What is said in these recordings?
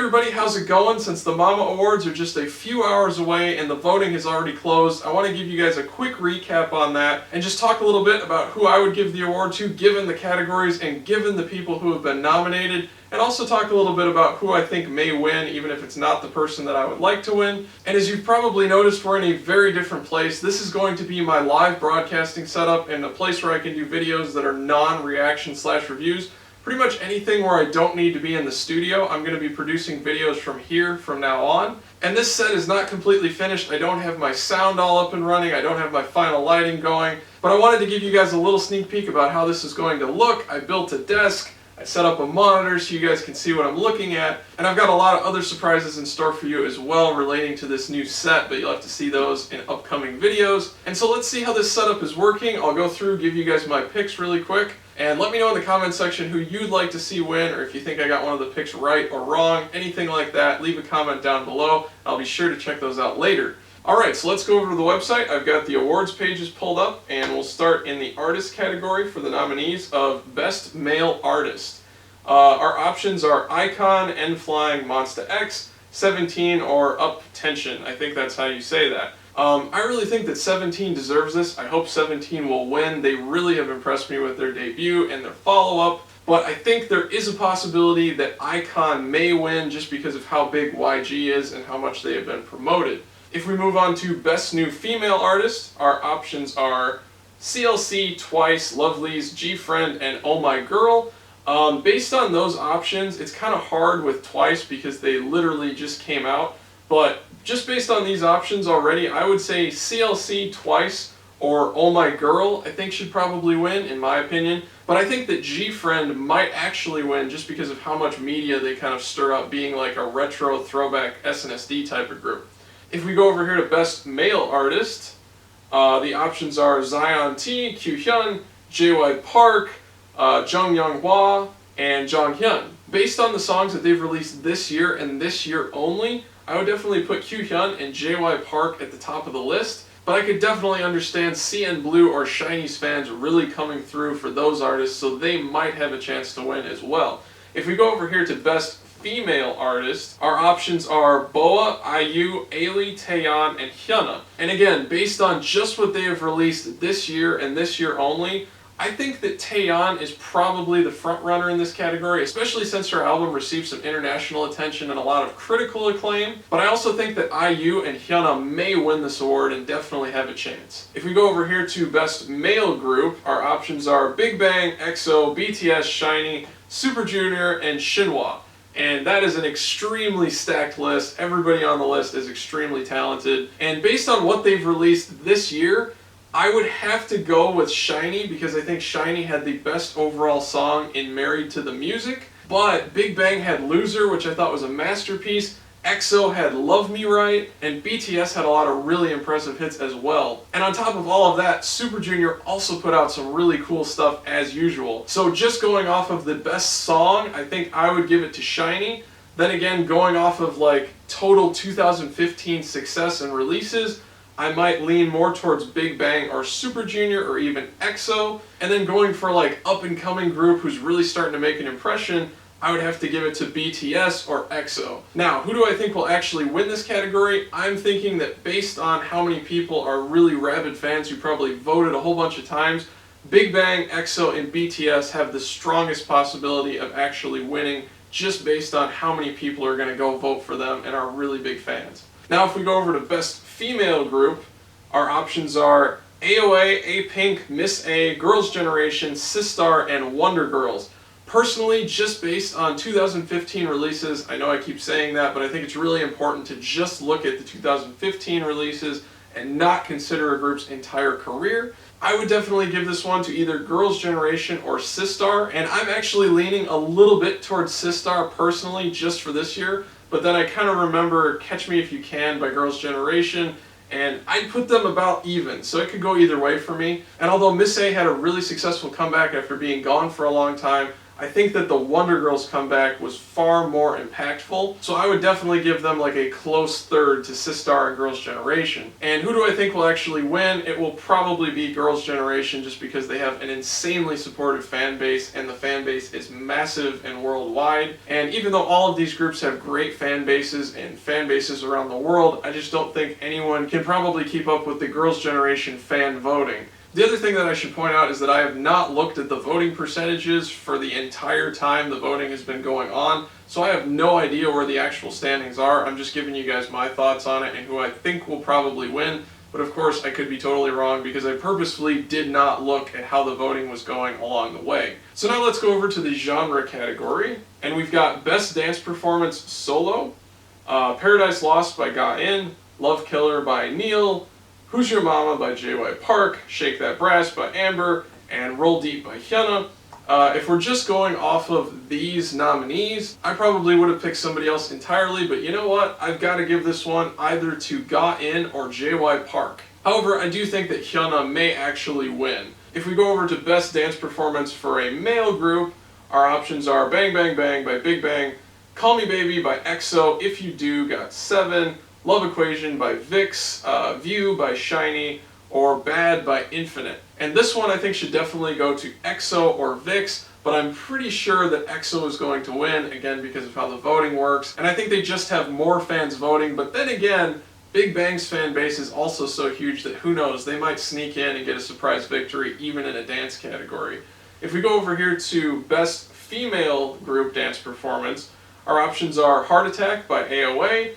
everybody, how's it going? Since the Mama Awards are just a few hours away and the voting has already closed, I want to give you guys a quick recap on that and just talk a little bit about who I would give the award to given the categories and given the people who have been nominated, and also talk a little bit about who I think may win even if it's not the person that I would like to win. And as you've probably noticed, we're in a very different place. This is going to be my live broadcasting setup and a place where I can do videos that are non-reaction/reviews. Pretty much anything where I don't need to be in the studio, I'm going to be producing videos from here from now on. And this set is not completely finished. I don't have my sound all up and running. I don't have my final lighting going. But I wanted to give you guys a little sneak peek about how this is going to look. I built a desk. I set up a monitor so you guys can see what I'm looking at. And I've got a lot of other surprises in store for you as well relating to this new set, but you'll have to see those in upcoming videos. And so let's see how this setup is working. I'll go through, give you guys my picks really quick. And let me know in the comment section who you'd like to see win, or if you think I got one of the picks right or wrong, anything like that, leave a comment down below. I'll be sure to check those out later. Alright, so let's go over to the website. I've got the awards pages pulled up, and we'll start in the artist category for the nominees of Best Male Artist. Our options are Icon, N-Flying, Monsta X, 17, or Up Tension. I think that's how you say that. I really think that 17 deserves this. I hope 17 will win. They really have impressed me with their debut and their follow-up, but I think there is a possibility that Icon may win just because of how big YG is and how much they have been promoted. If we move on to Best New Female Artist, our options are CLC, Twice, Lovelyz, G-Friend, and Oh My Girl. Based on those options, it's kind of hard with Twice because they literally just came out, but just based on these options already, I would say CLC, Twice, or Oh My Girl, I think should probably win, in my opinion. But I think that G-Friend might actually win just because of how much media they kind of stir up being like a retro throwback SNSD type of group. If we go over here to Best Male Artist, the options are Zion T, Kyuhyun, JY Park, Jung Young Hwa, and Jonghyun. Based on the songs that they've released this year and this year only, I would definitely put Kyuhyun and JY Park at the top of the list, but I could definitely understand CN Blue or SHINee's fans really coming through for those artists, so they might have a chance to win as well. If we go over here to Best Female Artist, our options are Boa, IU, Ailey, Taeyeon, and Hyuna. And again, based on just what they have released this year and this year only, I think that Taeyeon is probably the front runner in this category, especially since her album received some international attention and a lot of critical acclaim. But I also think that IU and Hyuna may win this award and definitely have a chance. If we go over here to Best Male Group, our options are Big Bang, EXO, BTS, SHINee, Super Junior, and Shinhwa. And that is an extremely stacked list. Everybody on the list is extremely talented. And based on what they've released this year, I would have to go with SHINee because I think SHINee had the best overall song in Married to the Music. But Big Bang had Loser, which I thought was a masterpiece. EXO had Love Me Right, and BTS had a lot of really impressive hits as well. And on top of all of that, Super Junior also put out some really cool stuff as usual. So just going off of the best song, I think I would give it to SHINee. Then again, going off of like total 2015 success and releases, I might lean more towards Big Bang or Super Junior or even EXO. And then going for like up-and-coming group who's really starting to make an impression, I would have to give it to BTS or EXO. Now, who do I think will actually win this category? I'm thinking that based on how many people are really rabid fans who probably voted a whole bunch of times, Big Bang, EXO, and BTS have the strongest possibility of actually winning just based on how many people are going to go vote for them and are really big fans. Now if we go over to Best Female Group, our options are AOA, A-Pink, Miss A, Girls' Generation, Sistar, and Wonder Girls. Personally, just based on 2015 releases, I know I keep saying that, but I think it's really important to just look at the 2015 releases and not consider a group's entire career. I would definitely give this one to either Girls' Generation or Sistar, and I'm actually leaning a little bit towards Sistar personally just for this year, but then I kind of remember Catch Me If You Can by Girls' Generation, and I'd put them about even, so it could go either way for me. And although Miss A had a really successful comeback after being gone for a long time, I think that the Wonder Girls comeback was far more impactful, so I would definitely give them like a close third to Sistar and Girls' Generation. And who do I think will actually win? It will probably be Girls' Generation, just because they have an insanely supportive fan base, and the fan base is massive and worldwide. And even though all of these groups have great fan bases and fan bases around the world, I just don't think anyone can probably keep up with the Girls' Generation fan voting. The other thing that I should point out is that I have not looked at the voting percentages for the entire time the voting has been going on, so I have no idea where the actual standings are. I'm just giving you guys my thoughts on it and who I think will probably win, but of course I could be totally wrong because I purposefully did not look at how the voting was going along the way. So now let's go over to the genre category, and we've got Best Dance Performance Solo, Paradise Lost by Ga In, Love Killer by Neil, Who's Your Mama by J.Y. Park, Shake That Brass by Amber, and Roll Deep by Hyuna. If we're just going off of these nominees, I probably would have picked somebody else entirely, but you know what? I've got to give this one either to Ga In or J.Y. Park. However, I do think that Hyuna may actually win. If we go over to Best Dance Performance for a male group, our options are Bang Bang Bang by Big Bang, Call Me Baby by EXO, If You Do got 7, Love Equation by VIX, View by SHINee, or Bad by Infinite. And this one I think should definitely go to EXO or VIX, but I'm pretty sure that EXO is going to win, again because of how the voting works. And I think they just have more fans voting, but then again, Big Bang's fan base is also so huge that who knows, they might sneak in and get a surprise victory even in a dance category. If we go over here to Best Female Group Dance Performance, our options are Heart Attack by AOA,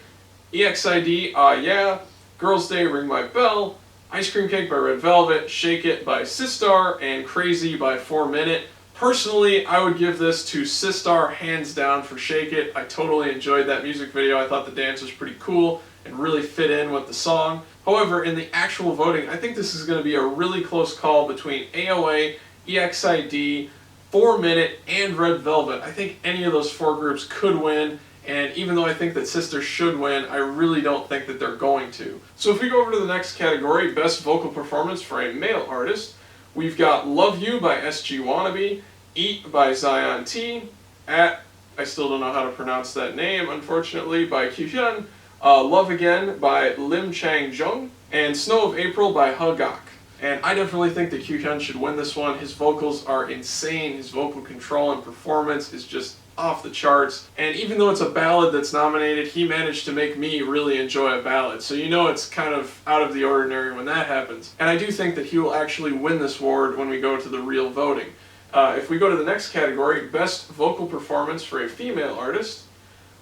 EXID, Ah Yeah, Girls' Day, Ring My Bell, Ice Cream Cake by Red Velvet, Shake It by Sistar, and Crazy by 4 Minute. Personally, I would give this to Sistar hands down for Shake It. I totally enjoyed that music video. I thought the dance was pretty cool and really fit in with the song. However, in the actual voting, I think this is going to be a really close call between AOA, EXID, 4 Minute, and Red Velvet. I think any of those four groups could win. And even though I think that Sistar should win, I really don't think that they're going to. So if we go over to the next category, Best Vocal Performance for a Male Artist, we've got Love You by SG Wannabe, Eat by Zion T, I still don't know how to pronounce that name, unfortunately, by Kyuhyun, Love Again by Lim Chang Jung, and Snow of April by Hagak. And I definitely think that Kyuhyun should win this one. His vocals are insane, his vocal control and performance is just off the charts, and even though it's a ballad that's nominated, he managed to make me really enjoy a ballad, so you know it's kind of out of the ordinary when that happens. And I do think that he will actually win this award when we go to the real voting. If we go to the next category, Best Vocal Performance for a Female Artist,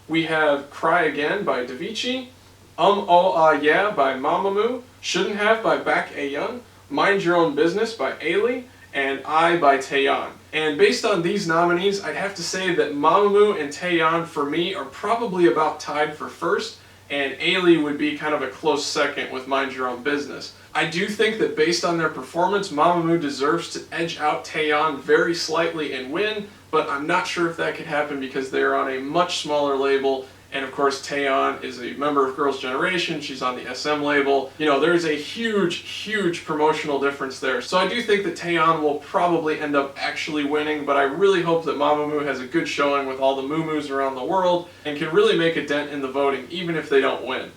we have Cry Again by Davichi, Oh Ah Yeah by Mamamoo, Shouldn't Have by Baek Ayeon, Mind Your Own Business by Ailey, and I by Taeyeon. And based on these nominees, I'd have to say that Mamamoo and Taeyeon for me are probably about tied for first, and Ailey would be kind of a close second with Mind Your Own Business. I do think that based on their performance, Mamamoo deserves to edge out Taeyeon very slightly and win, but I'm not sure if that could happen because they're on a much smaller label. And of course, Taeyeon is a member of Girls' Generation, she's on the SM label. You know, there's a huge, huge promotional difference there. So I do think that Taeyeon will probably end up actually winning, but I really hope that Mamamoo has a good showing with all the Moo-Moos around the world and can really make a dent in the voting, even if they don't win.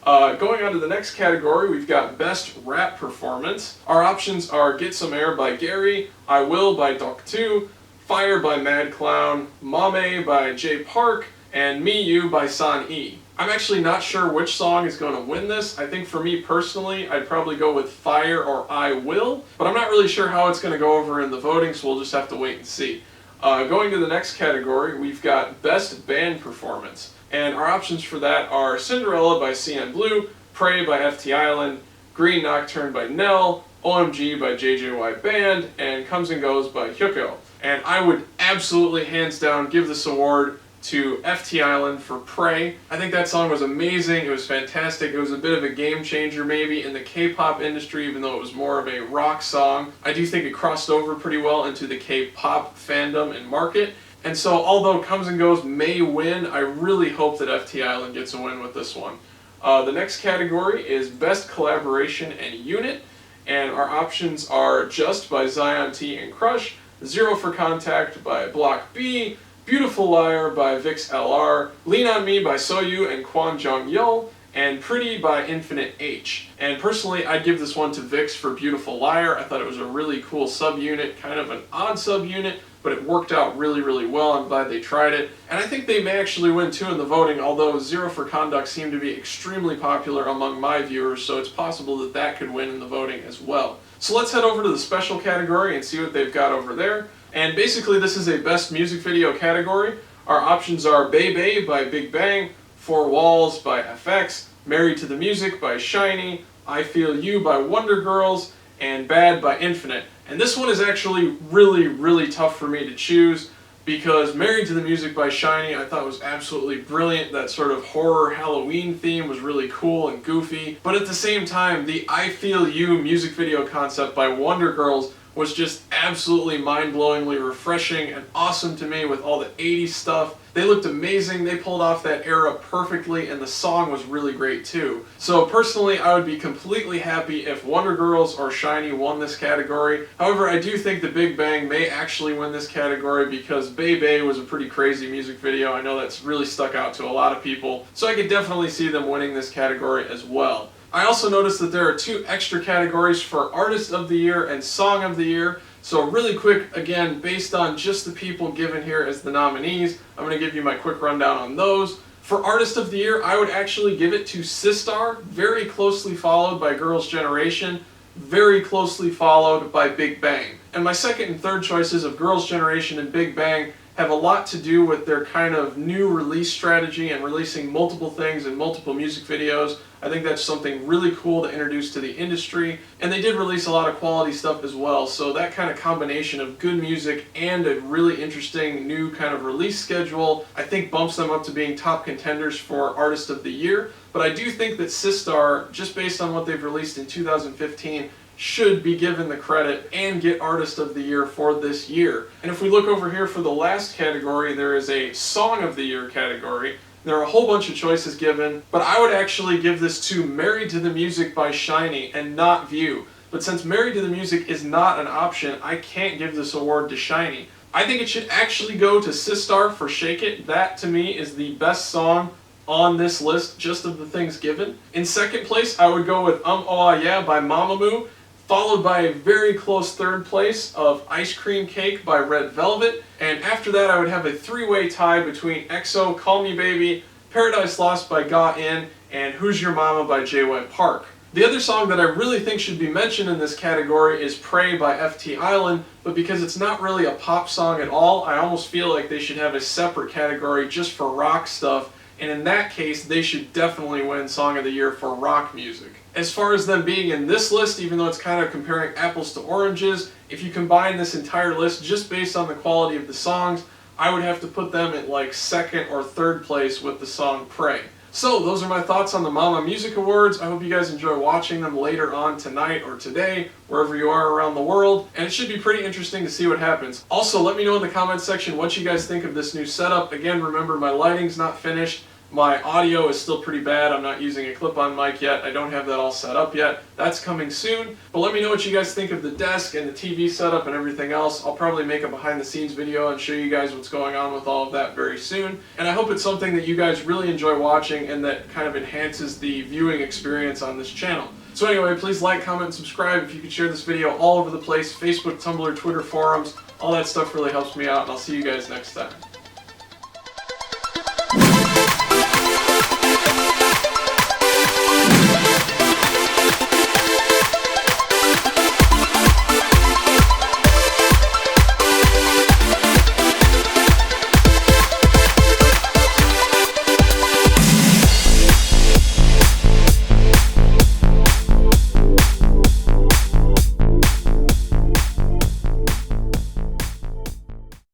Going on to the next category, we've got Best Rap Performance. Our options are Get Some Air by Gary, I Will by Deok2, Fire by Mad Clown, Mame by J Park, and Me You by San-E. I'm actually not sure which song is going to win this. I think for me personally, I'd probably go with Fire or I Will, but I'm not really sure how it's going to go over in the voting, so we'll just have to wait and see. Going to the next category, we've got Best Band Performance, and our options for that are Cinderella by CN Blue, Pray by FT Island, Green Nocturne by Nell, OMG by JJY Band, and Comes and Goes by Hyukoh. And I would absolutely, hands down, give this award to FT Island for Pray. I think that song was amazing, it was fantastic, it was a bit of a game changer maybe in the K-pop industry, even though it was more of a rock song. I do think it crossed over pretty well into the K-pop fandom and market. And so although Comes and Goes may win, I really hope that FT Island gets a win with this one. The next category is Best Collaboration and Unit, and our options are Just by Zion T and Crush, Zero for Contact by Block B, Beautiful Liar by Vix LR, Lean on Me by Soyu and Kwon Jung Yeol, and Pretty by Infinite H. And personally, I'd give this one to Vix for Beautiful Liar. I thought it was a really cool subunit, kind of an odd subunit, but it worked out really, really well. I'm glad they tried it. And I think they may actually win too in the voting, although Zero for Conduct seemed to be extremely popular among my viewers, so it's possible that that could win in the voting as well. So let's head over to the special category and see what they've got over there. And basically this is a best music video category. Our options are Bebe by Big Bang, Four Walls by FX, Married to the Music by SHINee, I Feel You by Wonder Girls, and Bad by Infinite. And this one is actually really, really tough for me to choose because Married to the Music by SHINee I thought was absolutely brilliant. That sort of horror Halloween theme was really cool and goofy. But at the same time, the I Feel You music video concept by Wonder Girls was just absolutely mind-blowingly refreshing and awesome to me with all the 80s stuff. They looked amazing, they pulled off that era perfectly, and the song was really great too. So personally, I would be completely happy if Wonder Girls or SHINee won this category. However, I do think the Big Bang may actually win this category because Bebe was a pretty crazy music video. I know that's really stuck out to a lot of people, so I could definitely see them winning this category as well. I also noticed that there are 2 extra categories for Artist of the Year and Song of the Year. So really quick, again, based on just the people given here as the nominees, I'm going to give you my quick rundown on those. For Artist of the Year, I would actually give it to Sistar, very closely followed by Girls' Generation, very closely followed by Big Bang. And my second and third choices of Girls' Generation and Big Bang have a lot to do with their kind of new release strategy and releasing multiple things in multiple music videos. I think that's something really cool to introduce to the industry, and they did release a lot of quality stuff as well, so that kind of combination of good music and a really interesting new kind of release schedule I think bumps them up to being top contenders for Artist of the Year. But I do think that Sistar, just based on what they've released in 2015, should be given the credit and get Artist of the Year for this year. And if we look over here for the last category, there is a Song of the Year category. There are a whole bunch of choices given, but I would actually give this to Married to the Music by SHINee and not View. But since Married to the Music is not an option, I can't give this award to SHINee. I think it should actually go to Sistar for Shake It. That to me is the best song on this list, just of the things given. In second place, I would go with Oh Ah Yeah by Mamamoo, followed by a very close third place of Ice Cream Cake by Red Velvet, and after that I would have a 3-way tie between EXO, Call Me Baby, Paradise Lost by Ga In, and Who's Your Mama by JY Park. The other song that I really think should be mentioned in this category is Pray by FT Island, but because it's not really a pop song at all, I almost feel like they should have a separate category just for rock stuff, and in that case they should definitely win Song of the Year for rock music. As far as them being in this list, even though it's kind of comparing apples to oranges, if you combine this entire list just based on the quality of the songs, I would have to put them at like second or third place with the song Pray. So those are my thoughts on the Mama Music Awards. I hope you guys enjoy watching them later on tonight or today, wherever you are around the world, and it should be pretty interesting to see what happens. Also, let me know in the comments section what you guys think of this new setup. Again, remember my lighting's not finished. My audio is still pretty bad. I'm not using a clip-on mic yet. I don't have that all set up yet. That's coming soon. But let me know what you guys think of the desk and the TV setup and everything else. I'll probably make a behind-the-scenes video and show you guys what's going on with all of that very soon. And I hope it's something that you guys really enjoy watching and that kind of enhances the viewing experience on this channel. So anyway, please like, comment, and subscribe. If you could share this video all over the place, Facebook, Tumblr, Twitter, forums, all that stuff really helps me out, and I'll see you guys next time.